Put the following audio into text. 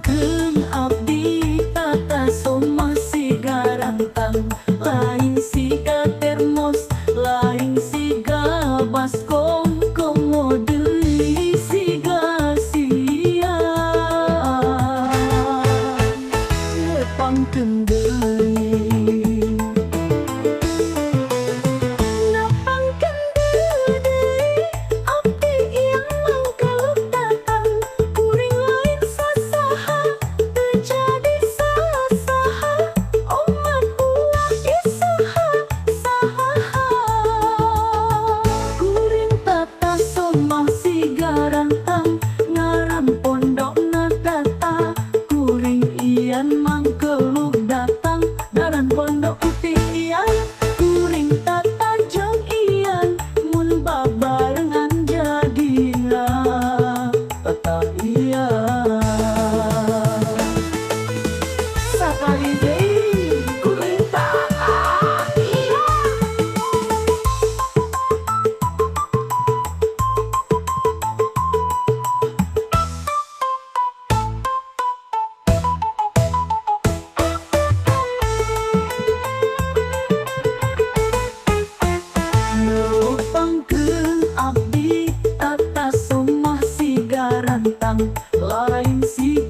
pangkeun abdi tata somah siga rantang, lain siga termos, lain siga baskom, komo deui siga siang. Pangkeun deui mangkeluk datang daran pondok putih ian, kuring tata jeung ian mun babarengan jadina tata ian. Sakali deui kuring tata ian. Abdi tata somah siga rantang, lain siga